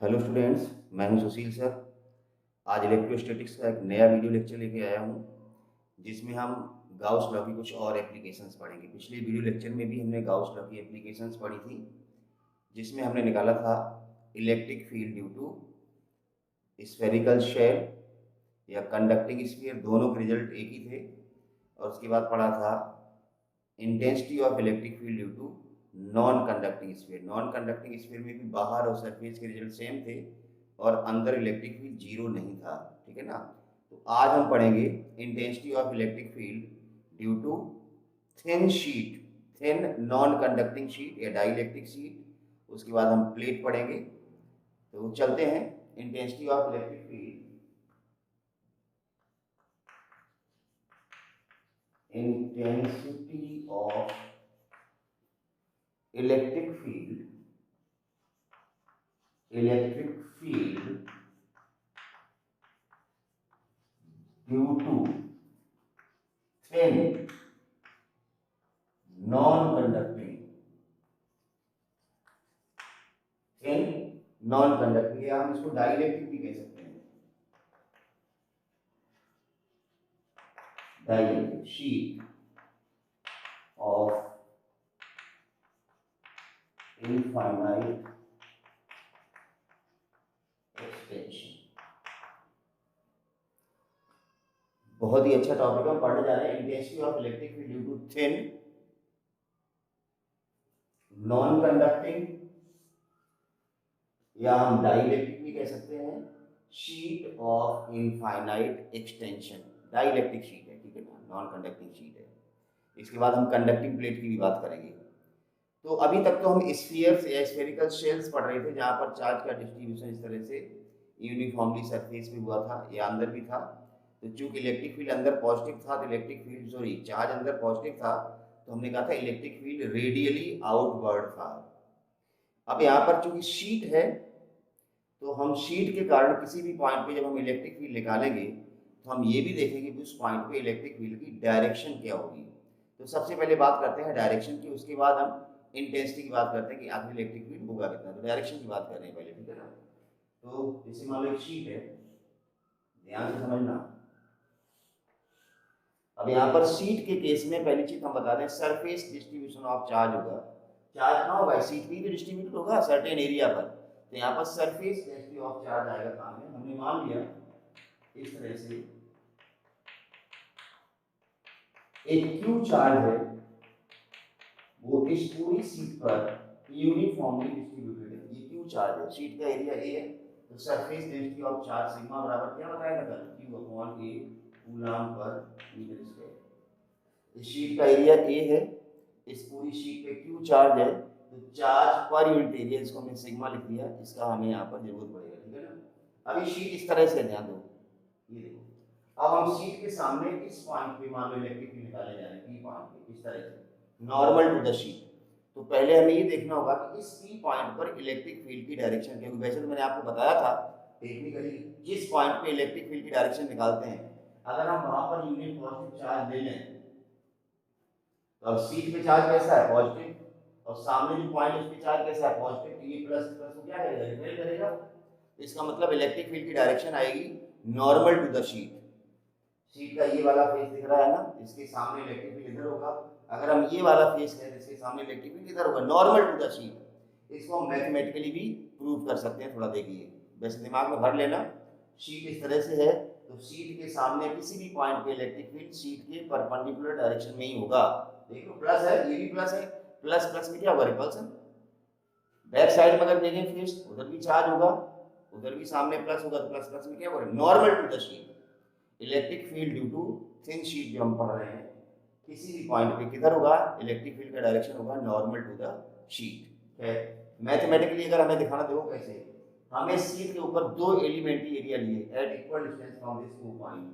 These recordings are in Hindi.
हेलो स्टूडेंट्स, मैं हूं सुशील सर। आज इलेक्ट्रोस्टैटिक्स का एक नया वीडियो लेक्चर लेके आया हूं, जिसमें हम गाउस लॉ की कुछ और एप्लीकेशंस पढ़ेंगे। पिछले वीडियो लेक्चर में भी हमने गाउस लॉ की एप्लीकेशंस पढ़ी थी, जिसमें हमने निकाला था electric field due to spherical shell या कंडक्टिंग स्फीयर, दोनों के रिजल्ट एक ही थे। और उसके बाद पढ़ा था intensity of electric field due to non conducting sphere. Non conducting sphere में भी बाहर और सरफेस के रिजल्ट सेम थे और अंदर इलेक्ट्रिक फील्ड जीरो नहीं था। ठीक है ना। तो आज हम पढ़ेंगे intensity of electric field due to thin sheet, thin non conducting sheet या डाइलेक्ट्रिक शीट। उसके बाद हम प्लेट पढ़ेंगे। तो चलते हैं। Intensity of electric field, intensity of electric field, electric field due to thin non conducting, thin non conducting, या हम इसको डाइलेक्ट्रिक भी कह सकते हैं। Dielectric sheet of infinite extension. बहुत ही अच्छा टॉपिक हम पढ़ने जा रहे हैं, intensity of electric field due to thin non conducting, या हम डाइलेक्ट्रिक भी कह सकते हैं, sheet of infinite extension. Dielectric sheet है, ठीक है ना, नॉन कंडक्टिंग शीट है। इसके बाद हम कंडक्टिंग प्लेट की भी बात करेंगे। तो अभी तक तो हम स्फीयर्स या स्फेरिकल शेल्स पढ़ रहे थे, जहाँ पर चार्ज का डिस्ट्रीब्यूशन इस तरह से यूनिफॉर्मली सरफेस पे हुआ था या अंदर भी था। तो चूंकि इलेक्ट्रिक फील्ड अंदर पॉजिटिव था, तो इलेक्ट्रिक फील्ड सॉरी चार्ज अंदर पॉजिटिव था, तो हमने कहा था इलेक्ट्रिक फील्ड रेडियली आउटवर्ड था। अब यहाँ पर चूंकि शीट है, तो हम शीट के कारण किसी भी पॉइंट पे जब हम इलेक्ट्रिक फील्ड निकालेंगे, तो हम ये भी देखेंगे कि उस पॉइंट पे इलेक्ट्रिक फील्ड की डायरेक्शन क्या होगी। तो सबसे पहले बात करते हैं डायरेक्शन की, उसके बाद हम इंटेंसिटी की बात करते हैं कि आखिर इलेक्ट्रिक फील्ड होगा कितना। तो डायरेक्शन की बात कर रहे हैं पहले, ठीक है ना। तो जैसे मान लो एक शीट है, ध्यान से समझना। अब यहाँ पर शीट के केस में पहली चीज हम बता दें, सरफेस डिस्ट्रीब्यूशन ऑफ चार्ज होगा। चार्ज कहाँ होगा, शीट भी तो डिस्ट्रीब्यूट होगा सर्टेन एरिया पर। तो यहाँ पर सरफेस डेंसिटी ऑफ चार्ज आएगा काम में। हमने मान लिया इस तरह से एक क्यू चार्ज है, वो इस पूरी शीट पर यूनिफॉर्मली डिस्ट्रीब्यूटेड है। ये क्यू चार्ज है, शीट का एरिया ए है। तो surface density of charge sigma बराबर क्या बताया था कल, क्यू अपॉन ए कूलम पर मीटर स्क्वायर। इस शीट का एरिया ए है, इस पूरी शीट पे क्यू चार्ज है, तो चार्ज पर यूनिट एरिया, इसको हमने सिग्मा लिख दिया, इसका हमें यहाँ पर जरूरत पड़ेगा, ठीक है ना। अभी शीट इस तरह से ध्यान दो, ये देखो। अब हम शीट के सामने इस पॉइंट पे मान लो इलेक्ट्रिक फील्ड निकाले जा रहे हैं, पी पॉइंट पे, इस तरह से नॉर्मल टू द शीट। तो पहले हमें ये देखना होगा कि इस पी पॉइंट पर इलेक्ट्रिक फील्ड की डायरेक्शन क्या होगी। वैसे तो मैंने आपको बताया था टेक्निकली, जिस पॉइंट पे इलेक्ट्रिक फील्ड की डायरेक्शन निकालते हैं, अगर हम वहां पर यूनिट पॉजिटिव चार्ज ले लें, तो अब शीट पे चार्ज कैसा है, पॉजिटिव, और सामने जो पॉइंट उस पे चार्ज कैसा है, पॉजिटिव। तो ये प्लस प्लस को क्या करेगा, रिपेल करेगा। इसका मतलब इलेक्ट्रिक फील्ड की डायरेक्शन आएगी normal to the sheet. Sheet का ये वाला फेस दिख रहा है ना, इसके सामने इलेक्ट्रिक फील्ड इधर होगा। अगर हम ये वाला फेस है, इसके सामने इलेक्ट्रिक फील्ड इधर होगा, नॉर्मल टू द शीट। इसको हम मैथमेटिकली भी प्रूव कर सकते हैं। थोड़ा देखिए, वैसे दिमाग में भर लेना। शीट इस तरह से है, तो शीट के सामने किसी भी पॉइंट पे इलेक्ट्रिक फील्ड शीट के परपेंडिकुलर डायरेक्शन में ही होगा। देखो प्लस है, ये भी प्लस है, प्लस प्लस में क्या होगा, रिपल्सन। बैक साइड में अगर देखें फेस, उधर भी चार्ज होगा, उधर भी सामने प्लस होगा, तो प्लस प्लस में क्या होगा, normal to the sheet. Electric field due to thin sheet जो हम पढ़ रहे हैं, किसी भी पॉइंट पे किधर होगा, इलेक्ट्रिक फील्ड का डायरेक्शन होगा नॉर्मल टू द शीट है। मैथमेटिकली अगर हमें दिखाना देखो कैसे, हमें शीट के ऊपर दो एलिमेंट्री एरिया लिए at equal distance from this two point.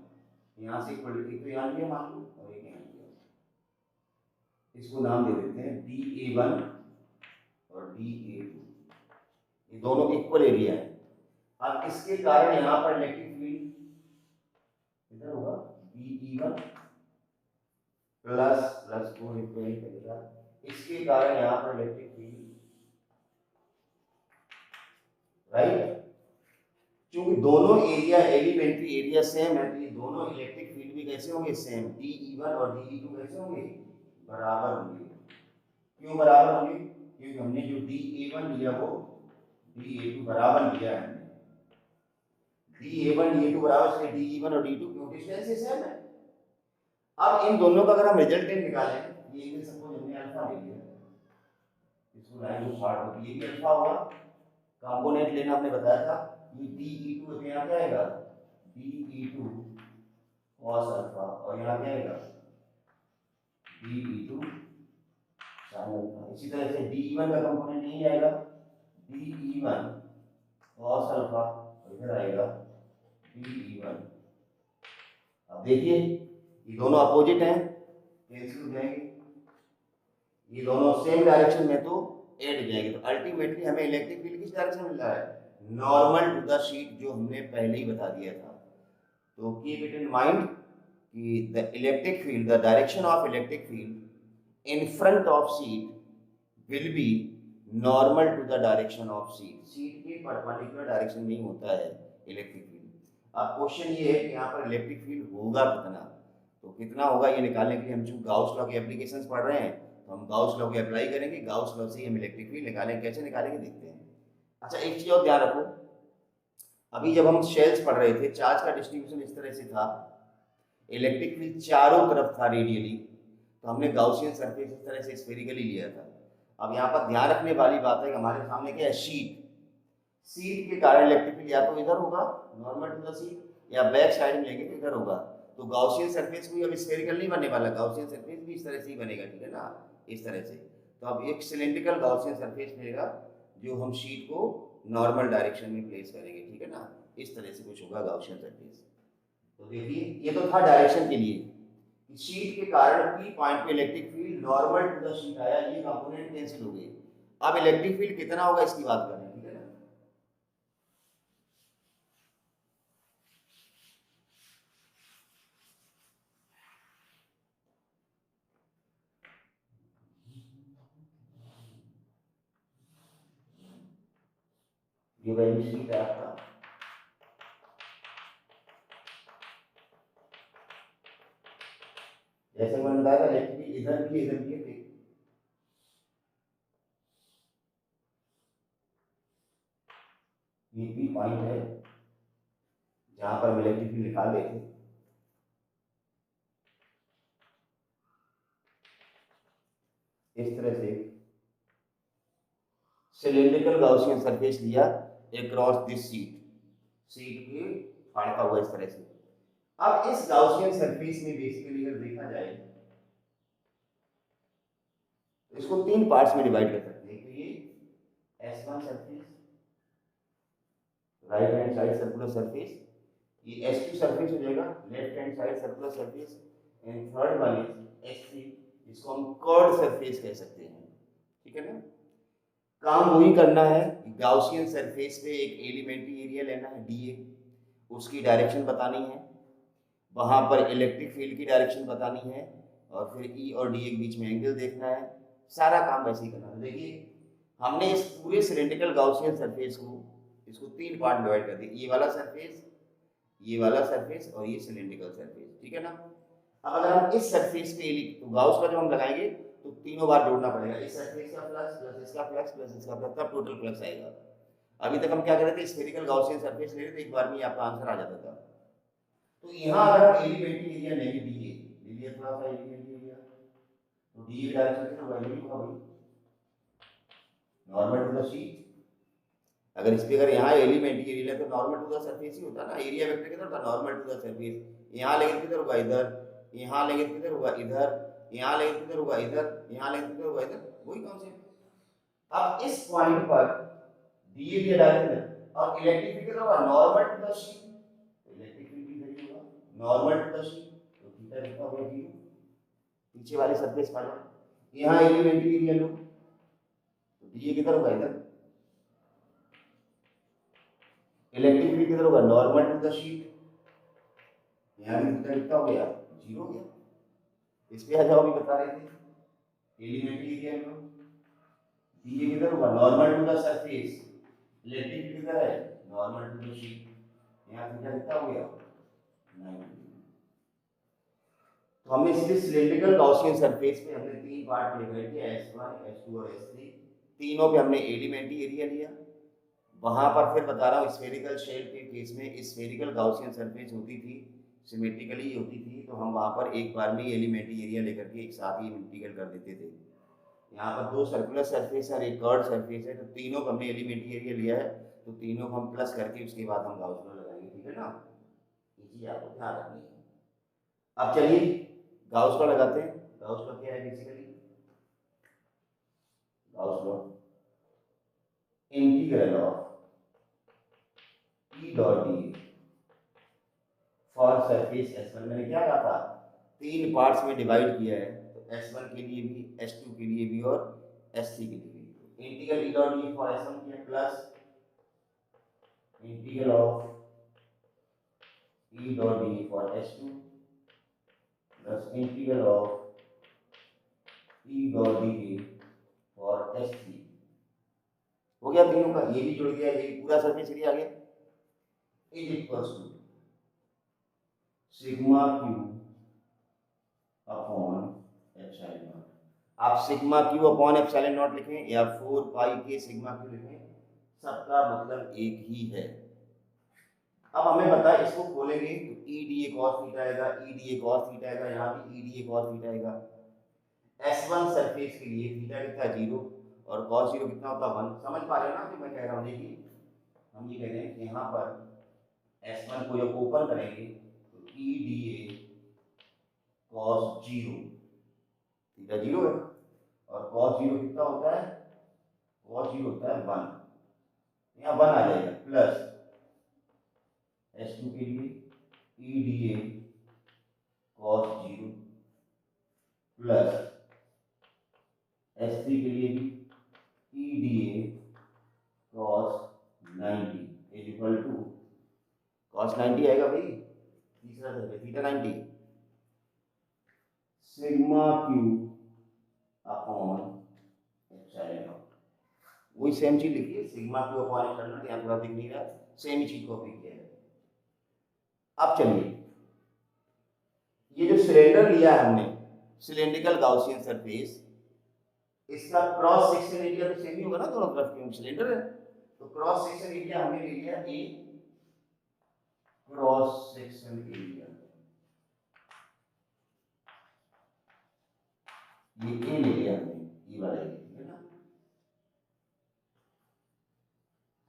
यहां से इक्वल, एक तो यहां लिया मान लो, और एक यहां लिया। इसको नाम दे देते हैं DA1 और DA2। ये दोनों इक्वल एरिया है। अब इसके कारण यहां पर इलेक्ट्रिक फील्ड इधर होगा, BE1 प्लस प्लस को रिपेल करेगा। इसके कारण यहां पर इलेक्ट्रिक फील्ड, राइट, क्योंकि दोनों एरिया एलिमेंट्री एरिया सेम है, तो ये दोनों इलेक्ट्रिक फील्ड भी कैसे होंगे, सेम। DE1 और DE2 कैसे होंगे, बराबर होंगे। क्यों बराबर होंगे, क्योंकि हमने जो DA1 लिया वो DA2 बराबर लिया है। DA1 DA2 बराबर, इसलिए DE1 और DE2 क्यों डिस्टेंस सेम है। अब इन दोनों का अगर हम रिजल्टेंट निकालें, ये सपोज हमने अल्फा ले लिया, इसको लाइन को काट दो, ये भी अल्फा होगा। कंपोनेंट लेना हमने बताया था, ये DE2 तो यहाँ क्या आएगा, DE2 cos अल्फा, और यहाँ क्या आएगा DE2 sin अल्फा। इसी तरह से DE1 का कंपोनेंट यही आएगा, DE1 cos अल्फा, और इधर आएगा DE1। अब देखिए ये दोनों अपोजिट हैं, कैंसिल हो जाएंगे, ये दोनों सेम डायरेक्शन में तो ऐड हो जाएंगे। तो अल्टीमेटली हमें इलेक्ट्रिक फील्ड किस डायरेक्शन में मिल रहा है, नॉर्मल टू द शीट, जो हमने पहले ही बता दिया था। तो कीप इट इन माइंड कि the electric field, the direction of electric field in front of sheet will be normal to the direction of sheet. Sheet के परपेंडिकुलर डायरेक्शन में ही होता है इलेक्ट्रिक फील्ड। अब क्वेश्चन ये है कि यहाँ पर इलेक्ट्रिक फील्ड होगा कितना, तो कितना होगा ये निकालने के लिए हम जो गाउस लॉ की एप्लीकेशंस पढ़ रहे हैं, तो हम गाउस लॉ को अप्लाई करेंगे, गाउस लॉ से हम इलेक्ट्रिक फील्ड निकालेंगे। कैसे निकालेंगे देखते हैं। अच्छा एक चीज और ध्यान रखो, अभी जब हम शेल्स पढ़ रहे थे, चार्ज का डिस्ट्रीब्यूशन इस तरह से था, इलेक्ट्रिक फील्ड चारों तरफ था रेडियली, तो हमने गाउसियन सरफेस इस तरह से स्फेरिकली लिया था। अब यहाँ पर ध्यान रखने वाली बात है कि हमारे सामने क्या है, शीट। शीट के कारण इलेक्ट्रिक फील्ड या तो इधर होगा नॉर्मल टू द शीट, या बैक साइड में लेंगे तो इधर होगा। तो गाउसियन सरफेस कोई अब स्फेरिकल नहीं बनने वाला, गाउसियन सरफेस भी इस तरह से ही बनेगा, ठीक है ना, इस तरह से। तो अब एक सिलेंड्रिकल गाउसियन सरफेस मिलेगा जो हम शीट को नॉर्मल डायरेक्शन में प्लेस करेंगे, ठीक है ना, इस तरह से कुछ होगा गाउसियन सरफेस। तो देखिए ये तो था डायरेक्शन के लिए, शीट के कारण पी पॉइंट पे electric field normal to the sheet आया, ये कंपोनेंट कैंसिल हो गए। अब इलेक्ट्रिक फील्ड कितना होगा इसकी बात करें, ठीक है ना। ये वैल्यू शीट है आपका, जैसे मैंने बताया था इलेक्ट्रिक इधर भी है, ये पी पॉइंट है जहां पर हम इलेक्ट्रिक फील्ड निकाल देते हैं। इस तरह से सिलेंड्रिकल गाउसियन सरफेस लिया अक्रॉस दिस शीट, शीट के फाड़का हुआ इस तरह से। अब इस गाउसियन सरफेस में बेसिकली अगर देखा जाए तो इसको तीन पार्ट्स में डिवाइड कर सकते हैं। तो ये S1 surface, right hand side circular surface, ये S2 सरफेस हो जाएगा, left hand side circular surface, and third one is S3, इसको हम कर्व्ड सरफेस कह सकते हैं, ठीक है ना। काम वही करना है, गाउसियन सरफेस पे एक एलिमेंट्री एरिया लेना है dA, उसकी डायरेक्शन बतानी है, वहां पर इलेक्ट्रिक फील्ड की डायरेक्शन बतानी है, और फिर E और DA के बीच में एंगल देखना है। सारा काम वैसे ही करना है। देखिए हमने इस पूरे सिलेंड्रिकल गाउसियन सरफेस को, इसको तीन पार्ट में डिवाइड कर दिया, ये वाला सरफेस, ये वाला सरफेस और ये सिलेंड्रिकल सरफेस, ठीक है ना। अब अगर हम इस सरफेस पे तो गाउस का जब हम लगाएंगे तो तीनों बार जोड़ना पड़ेगा, इस सरफेस का फ्लक्स प्लस इसका फ्लक्स प्लस इसका फ्लक्स, तब टोटल फ्लक्स आएगा। अभी तक हम क्या कर रहे थे, स्फेरिकल गाउसियन सरफेस ले रहे थे, एक बार में आपका आंसर आ जाता था। तो यहाँ अगर हम एलिमेंट्री एरिया लेंगे DA, ले लिया थोड़ा सा एलिमेंट्री एरिया, तो DA डायरेक्शन कितना होगा, यही होगा भाई, नॉर्मल टू द शीट। अगर इस पे अगर यहाँ एलिमेंट्री एरिया तो नॉर्मल टू द सरफेस ही होता ना, एरिया वेक्टर किधर होता, नॉर्मल टू द सरफेस। यहाँ लेंगे किधर होगा, इधर, यहाँ लेंगे किधर होगा, इधर, यहाँ लेंगे किधर होगा, इधर, यहाँ लेंगे किधर होगा, इधर, वही कॉन्सेप्ट। अब इस पॉइंट पर दिए गए डायरेक्शन है और इलेक्ट्रिक फील्ड कितना होगा, normal to the sheet, electric field भी इधर ही होगा नॉर्मल टू द शीट, तो थीटा कितना होगा 0, पीछे वाले सरफेस पर। यहाँ एलिमेंट्री एरिया लो, तो दिए किधर होगा, इधर, इलेक्ट्रिक फील्ड किधर होगा, नॉर्मल टू द शीट, यहाँ भी थीटा कितना हो गया, 0 हो गया। इस पे आ जाओ, अभी बता रहे थे एलिमेंट्री एरिया लो, दिए किधर होगा, normal to the surface, electric field किधर है, नॉर्मल टू द शीट, यहाँ थीटा कितना हो गया 90। तो हमने इसलिए सिलेंड्रिकल गॉसियन सरफेस पे हमने तीन पार्ट डिवाइड किया, S1 S2 और S3। तीनों पे हमने एलिमेंट्री एरिया लिया। वहां पर फिर बता रहा हूँ स्फेरिकल शेल के केस में स्फेरिकल गॉसियन सरफेस होती थी, सिमेट्रिकली होती थी, तो हम वहां पर एक बार में एलिमेंट्री एरिया लेकर के एक साथ ही इंटीग्रल कर देते थे। यहाँ पर दो सर्कुलर सरफेस और एक कर्व सरफेस है, तो तीनों को हमने एलिमेंट्री एरिया लिया है, तो तीनों को हम प्लस करके उसके बाद हम गॉस लॉ लगाएंगे, ठीक है ना। ये चीज आपको ध्यान रखनी है। अब चलिए गॉस लॉ लगाते हैं। गॉस लॉ क्या है basically? Gauss law integral of E dot D for surface S1। मैंने क्या कहा था, तीन पार्ट्स में डिवाइड किया है, तो S1 के लिए भी, S2 के लिए भी और S3 के लिए भी। Integral E dot D for S1 किया plus integral of E dot d for S2 plus integral of E dot d for S3 हो गया तीनों का, ये भी जुड़ गया, ये पूरा सरफेस एरिया आ गया। Is equals to sigma q upon epsilon naught. आप sigma q upon epsilon naught लिखें या 4 पाई के सिग्मा क्यू लिखें, सबका मतलब एक ही है। अब हमें पता है, इसको खोलेंगे तो E D A cos theta आएगा, E D A cos theta आएगा, यहाँ भी E D A cos theta आएगा। S1 सरफेस के लिए थीटा कितना 0 और cos 0 कितना होता है 1। समझ पा रहे हो ना जो मैं कह रहा हूँ? देखिए हम ये कह रहे हैं कि यहाँ पर S1 को जब ओपन करेंगे तो E D A cos 0, theta 0 है और cos 0 कितना होता है, cos 0 होता है 1, यहाँ 1 आ जाएगा, प्लस S2 के लिए E D A cos 0 plus S3 के लिए भी E D A cos 90 is equal to cos 90 आएगा भाई, तीसरा surface theta 90 sigma q upon epsilon naught. वही सेम चीज लिखिए, sigma q upon epsilon naught, यहाँ थोड़ा दिख नहीं रहा, सेम ही चीज कॉपी किया है। अब चलिए ये जो सिलेंडर लिया है हमने, सिलेंड्रिकल गाउसियन सरफेस, इसका क्रॉस सेक्शन एरिया तो सेम ही होगा ना दोनों तरफ, क्योंकि सिलेंडर है, तो क्रॉस सेक्शन एरिया हमने ले लिया ए, क्रॉस सेक्शन एरिया ये ए ले लिया हमने, ये वाला एरिया, ठीक है ना।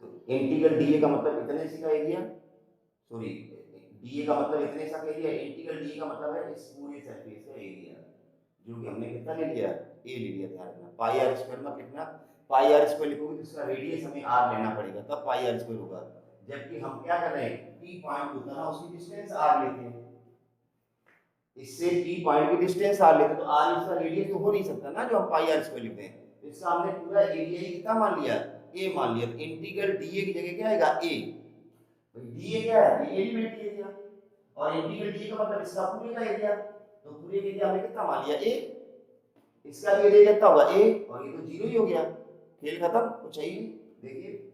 तो इंटीग्रल डीए का मतलब इतने सी का एरिया, सॉरी डीए का मतलब इतने सा का एरिया, इंटीग्रल डी का मतलब है इस पूरे सरफेस का एरिया, जो कि हमने कितना ले लिया, ए ले लिया। ध्यान रखना पाई आर स्क्वायर मत लिखना, पाई आर स्क्वायर लिखोगे तो इसका रेडियस हमें आर लेना पड़ेगा, तब पाई आर स्क्वायर होगा। जबकि हम क्या कर रहे हैं, पी पॉइंट होता ना उसकी डिस्टेंस आर लेते हैं, इससे पी पॉइंट की डिस्टेंस आर लेते हैं, तो आर इसका रेडियस तो हो नहीं सकता ना जो हम पाई आर स्क्वायर लिखते हैं। इसका हमने पूरा एरिया ही कितना मान लिया, ए मान लिया, तो इंटीग्रल डीए की जगह क्या आएगा ए। डीए क्या है, ये एलिमेंट्री एरिया, और इंटीग्रल डीए का मतलब इसका पूरे का एरिया, तो पूरे का एरिया हमने कितना मान लिया ए, इसका भी एरिया कितना होगा ए, और ये तो 0 ही हो गया, खेल खत्म, कुछ है ही। देखिए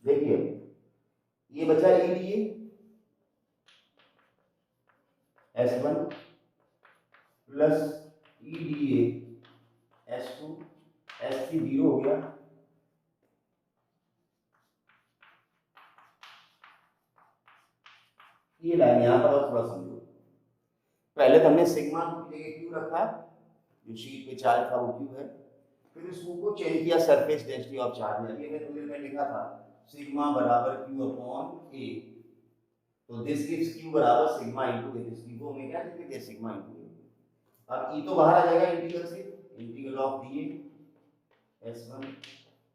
देखिए ये बचा A D A S1 plus E D A S2, S3 0 हो गया, ये लाइन यहाँ पर और थोड़ा समझो। पहले तो हमने सिग्मा की जगह क्यू रखा, जो शीट पे चार्ज था वो क्यू है, फिर इसको को चेंज किया सरफेस डेंसिटी ऑफ चार्ज में। ये थोड़ी देर में लिखा था सिग्मा बराबर क्यू अपॉन ए, तो दिस गिव्स क्यू बराबर sigma into A, this Q को हमने क्या लिख दिया, सिग्मा इनटू ए। अब ई तो बाहर आ जाएगा इंटीग्रल से, integral of d A S1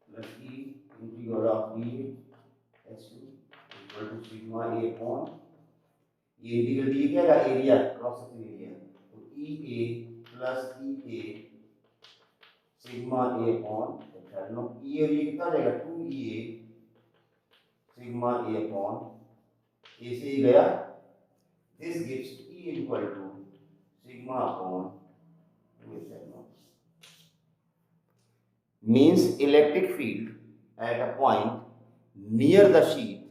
plus E integral of d A S2 equal to sigma A upon, ये इंटीग्रल डी क्या है, एरिया, क्रॉस सेक्शन एरिया, तो E A plus E A sigma A upon epsilon naught. E और ये कितना हो जाएगा 2 ए सिग्मा ए अपॉन ए से गया, this gives E equal to sigma upon epsilon naught. means electric field at a point near the sheet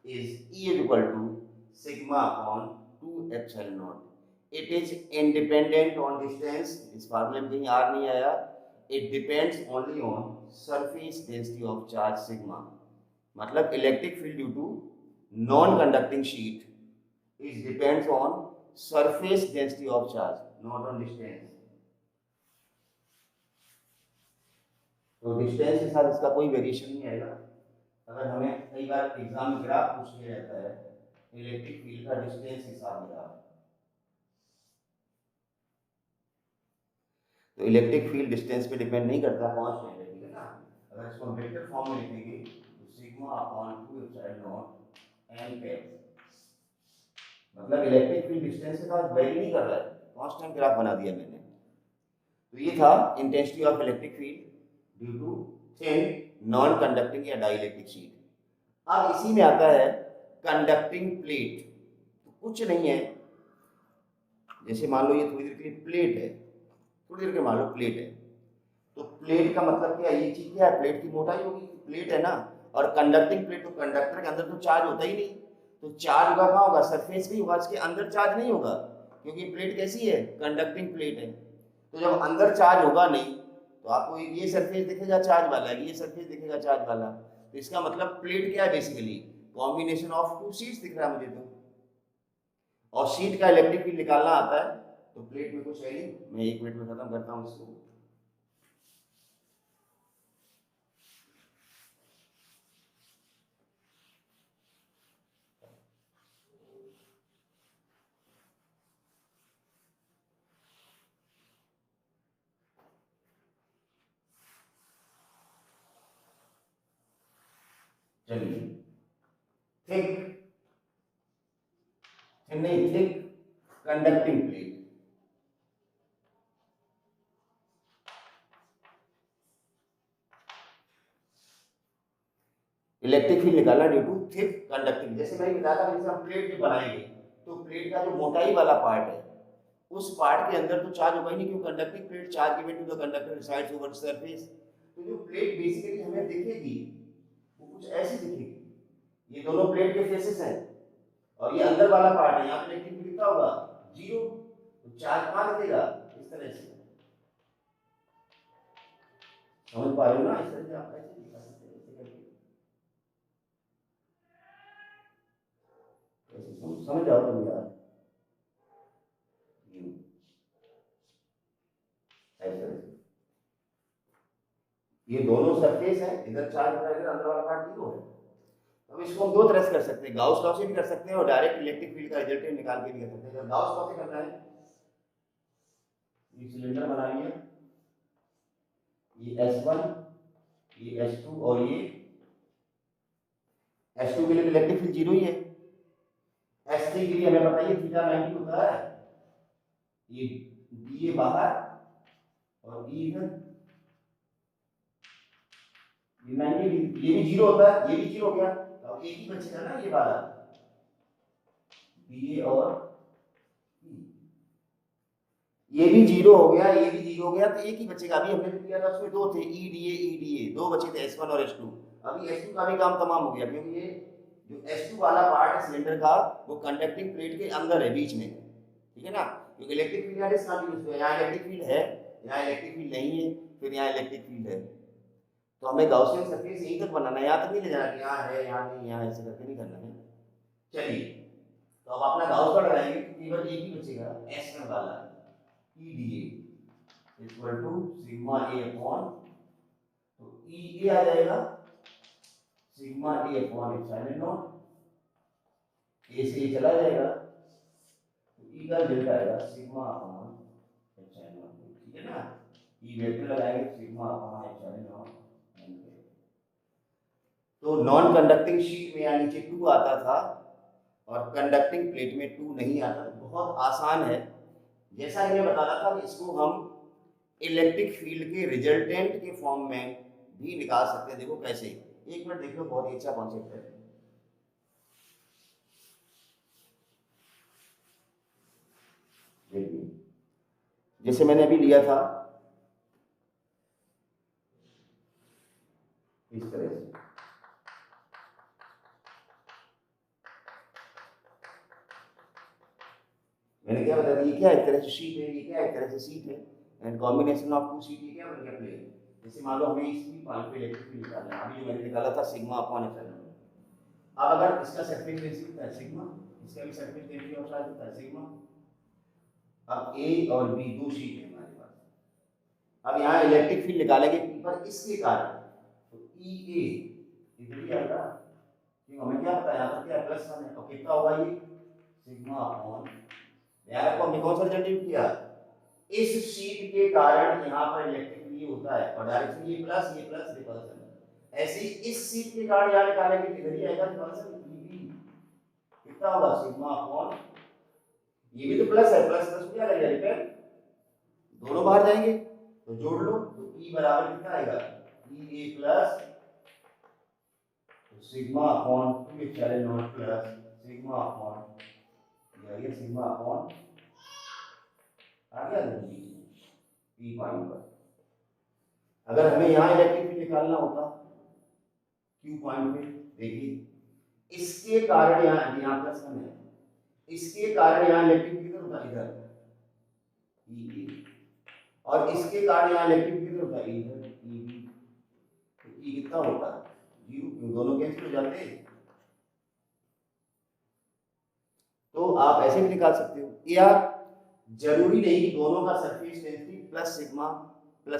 is E equal to sigma upon 2 epsilon naught. It is independent on distance. इस फार्मूले में कहीं R नहीं आया. It depends only on surface density of charge sigma. मतलब electric field due to non-conducting sheet is depends on surface density of charge, not on distance. तो डिस्टेंस के साथ इसका कोई वेरिएशन नहीं आएगा. अगर हमें कई बार एग्जाम में ग्राफ पूछ लिया जाता है इलेक्ट्रिक फील्ड का डिस्टेंस के साथ ग्राफ, तो इलेक्ट्रिक फील्ड डिस्टेंस पे डिपेंड नहीं करता, कांस्टेंट है, ठीक है ना. अगर इसको वेक्टर फॉर्म में लिखेंगे तो sigma upon 2 epsilon not an cap, मतलब इलेक्ट्रिक फील्ड डिस्टेंस के साथ वेरी नहीं कर रहा है, कांस्टेंट ग्राफ बना दिया मैंने. तो ये था intensity of electric field due to thin non conducting या डाइलेक्ट्रिक शीट. अब इसी में आता है कंडक्टिंग प्लेट. तो कुछ नहीं है, जैसे मान लो ये थोड़ी देर के लिए प्लेट है, थोड़ी देर के मान लो प्लेट है, तो प्लेट का मतलब क्या है, ये चीज क्या है, प्लेट की मोटाई होगी, प्लेट है ना. और कंडक्टिंग प्लेट, तो कंडक्टर के अंदर तो चार्ज होता ही नहीं, तो चार्ज होगा कहाँ होगा, सरफेस पे होगा, इसके अंदर चार्ज नहीं होगा, क्योंकि प्लेट कैसी है, कंडक्टिंग प्लेट है. तो जब अंदर चार्ज होगा नहीं तो आपको ये सरफेस दिखेगा चार्ज वाला, ये सरफेस दिखेगा चार्ज वाला. तो इसका मतलब प्लेट क्या है, basically combination of two sheets दिख रहा है मुझे तो. और शीट का इलेक्ट्रिक फील्ड निकालना आता है, तो प्लेट में कुछ है नहीं. मैं 1 मिनट में खत्म करता हूँ इसको. चलिए, थिक नहीं, thick conducting plate. Electric field निकालना ड्यू टू थिक कंडक्टिंग. जैसे मैंने बताया था, जैसे हम प्लेट जो बनाएंगे तो प्लेट का जो मोटाई वाला पार्ट है उस पार्ट के अंदर तो चार्ज होगा ही नहीं, क्योंकि conducting plate charge given to the conductor resides over surface. तो जो प्लेट बेसिकली हमें दिखेगी वो कुछ ऐसी दिखेगी. ये दोनों प्लेट के फेसेस हैं और ये अंदर वाला पार्ट है, यहाँ पे इलेक्ट्रिक फील्ड कितना होगा, 0. तो चार्ज कहाँ दिखेगा, इस तरह से. समझ पा रहे हो ना, इस तरह से आप कैसे दिखा सकते हैं, ऐसे करके ऐसे समझ जाओ तुम यार. ये दोनों सरफेस है, इधर चार्ज हो रहा है, इधर अंदर वाला पार्ट 0 है. अब इसको हम दो तरह से कर सकते हैं, गाउस लॉ से भी कर सकते हैं और डायरेक्ट इलेक्ट्रिक फील्ड का रिजल्टेंट निकाल के भी कर सकते हैं. अगर गाउस लॉ से करना है, ये सिलेंडर बना लिया, ये S1, ये S2 और ये S2 के लिए इलेक्ट्रिक फील्ड 0 ही है. S3 के लिए हमें बताइए थीटा 90 होता है, ये B बाहर और E इधर, ये 90 डिग्री, ये भी 0 होता है, ये भी 0 हो गया. अब एक ही बचेगा ना ये वाला, बी और ये भी 0 हो गया, ये भी 0 हो गया, तो एक ही बचेगा. अभी हमने जो किया था उसमें दो थे, ई डी ए, दो बचे थे, S1 और S2. अभी S2 का भी काम तमाम हो गया, क्योंकि ये जो S2 वाला पार्ट है सिलेंडर का वो कंडक्टिंग प्लेट के अंदर है, बीच में, ठीक है ना. क्योंकि इलेक्ट्रिक फील्ड यहाँ डिस्कंटिन्यूअस है, यहाँ इलेक्ट्रिक फील्ड है, यहाँ इलेक्ट्रिक फील्ड नहीं है, फिर यहाँ इलेक्ट्रिक फील्ड है. तो हमें गॉसियन सरफेस यहीं तक बनाना है, यहाँ तक नहीं ले जाना कि यहाँ है, यहाँ नहीं, यहाँ ऐसे करके नहीं करना है. चलिए, तो अब अपना गाउस लॉ लगाएंगे, केवल एक ही बचेगा, S1 वाला, E D A equal to sigma A upon, तो ई ए आ जाएगा sigma A upon epsilon naught, A से ए चला जाएगा तो ई का रिजल्ट आएगा सिग्मा अपॉन एप्सिलॉन नॉट, ठीक है ना. ई वेक्टर लगाएंगे सिग्मा अपॉन एप्सिलॉन नॉट. तो नॉन कंडक्टिंग शीट में यहाँ नीचे 2 आता था और कंडक्टिंग प्लेट में 2 नहीं आता. तो बहुत आसान है, जैसा मैंने बताया था कि इसको हम इलेक्ट्रिक फील्ड के रिजल्टेंट के फॉर्म में भी निकाल सकते हैं. देखो कैसे, एक मिनट देख लो, बहुत ही अच्छा कॉन्सेप्ट है. देखिए, जैसे मैंने अभी लिया था मैंने क्या बताया, ये क्या एक तरह से शीट है, ये क्या एक तरह से सीट है, and combination of two sheet, ये क्या बन गया प्लेन। जैसे मान लो हमें इसी पॉइंट पे इलेक्ट्रिक फील्ड निकालना है, अभी जो मैंने निकाला था सिग्मा अपॉन एप्सिलॉन। अब अगर इसका सरफेस डेंसिटी होता है सिग्मा, इसका भी सरफेस डेंसिटी ऑफ चार्ज होता है सिग्मा। अब ए और बी दो शीट है हमारे पास, अब यहाँ इलेक्ट्रिक फील्ड निकालेंगे पर इसके कारण, तो ई ए इधर ही आएगा, क्योंकि हमें क्या पता है यहाँ पर क्या प्लस वन है, और कितना होगा ये सिग्मा अपॉन, यार आपको हमने कौन सा रिजल्ट यूज किया, इस शीट के कारण यहाँ पर इलेक्ट्रिक फील्ड होता है, और डायरेक्शन ये प्लस रिपल्सन। ऐसे ही इस शीट के कारण यहाँ निकालेंगे किधर ही आएगा रिपल्सन, कितना होगा सिग्मा अपॉन, ये भी तो प्लस है, प्लस प्लस क्या लगेगा रिपेल, दोनों बाहर जाएंगे तो जोड़ लो, तो ई बराबर कितना आएगा E A plus sigma upon 2 epsilon naught plus sigma upon, ये सिग्मा अपॉन आ गया पी पॉइंट पर। अगर हमें यहाँ इलेक्ट्रिक फील्ड निकालना होता क्यू पॉइंट पे, देखिए इसके कारण यहाँ प्लस वन है, इसके कारण यहाँ इलेक्ट्रिक किधर होता इधर ई, और इसके कारण यहाँ इलेक्ट्रिक किधर होता इधर ई बी, तो ई कितना होता जीरो, दोनों कैंसिल हो जाते हैं। तो आप ऐसे भी निकाल सकते हो, या जरूरी नहीं कि दोनों का सरफेस डेंसिटी प्लस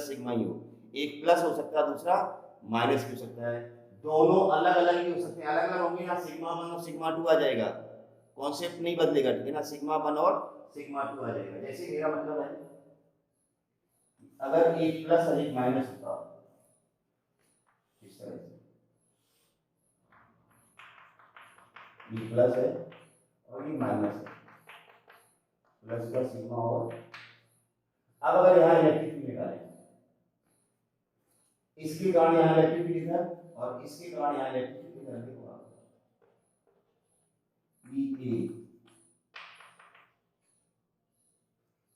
सिग्मा ही हो, एक प्लस हो सकता है दूसरा माइनस भी हो सकता है, दोनों अलग अलग भी हो सकते हैं, अलग अलग होंगे ना सिग्मा 1 और सिग्मा 2 आ जाएगा, कॉन्सेप्ट नहीं बदलेगा, ठीक है ना, सिग्मा 1 और सिग्मा 2 आ जाएगा। जैसे मेरा मतलब है अगर एक प्लस और एक माइनस होता इस तरह से, ये प्लस है और ये माइनस है, प्लस का सिग्मा, और अब अगर यहाँ इलेक्ट्रिक फील्ड निकालें, इसके कारण यहाँ इलेक्ट्रिक फील्ड इधर और इसके कारण यहाँ इलेक्ट्रिक फील्ड इधर, देखो आप ई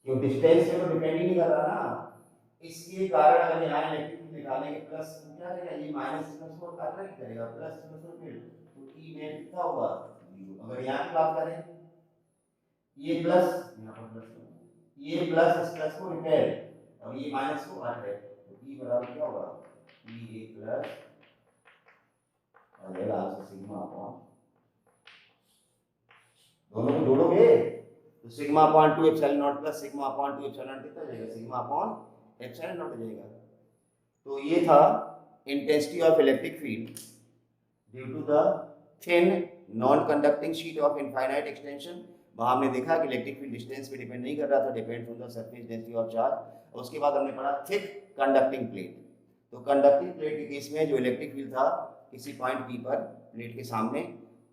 जो डिस्टेंस पे तो डिपेंड ही नहीं कर रहा ना, इसके कारण अगर यहाँ इलेक्ट्रिक फील्ड निकालेंगे प्लस क्या करेगा, ये माइनस प्लस को काटना ही करेगा, प्लस प्लस और फिर तो ई में कितना होगा जीरो। अगर यहाँ की बात करें ये प्लस यहाँ पर प्लस, ये प्लस इस प्लस को रिपेल और ये माइनस को हट है, तो ई बराबर क्या होगा ई ए प्लस और आंसर सिग्मा अपॉन, दोनों को जोड़ोगे तो sigma upon 2 epsilon naught plus sigma upon 2 epsilon naught कितना जाएगा सिग्मा अपॉन एप्सिलॉन नॉट जाएगा। तो ये था intensity of electric field due to the thin non conducting sheet of infinite extension. वहाँ हमने देखा कि इलेक्ट्रिक फील्ड डिस्टेंस पे डिपेंड नहीं कर रहा था, depends on the surface density of charge. उसके बाद हमने पढ़ा थिक कंडक्टिंग प्लेट। तो कंडक्टिंग प्लेट के केस में जो इलेक्ट्रिक फील्ड था किसी पॉइंट पी पर प्लेट के सामने,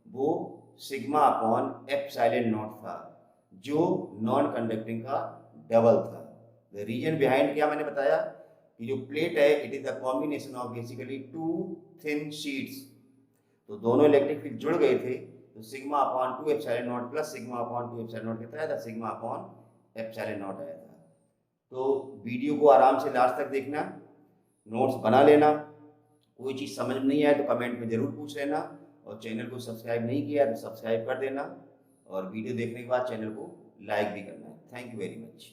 वो सिग्मा अपॉन एप्सिलॉन नॉट था, जो नॉन कंडक्टिंग का डबल था। द रीजन बिहाइंड क्या मैंने बताया कि जो प्लेट है it is the combination of basically two thin sheets. तो दोनों इलेक्ट्रिक फील्ड जुड़ गए थे, तो sigma upon 2 epsilon naught plus sigma upon 2 epsilon naught कितना आया था सिग्मा अपॉन एप्सिलॉन नॉट आया था। तो वीडियो को आराम से लास्ट तक देखना, नोट्स बना लेना, कोई चीज़ समझ में नहीं आए तो कमेंट में ज़रूर पूछ लेना, और चैनल को सब्सक्राइब नहीं किया तो सब्सक्राइब कर देना, और वीडियो देखने के बाद चैनल को लाइक भी करना है। Thank you very much.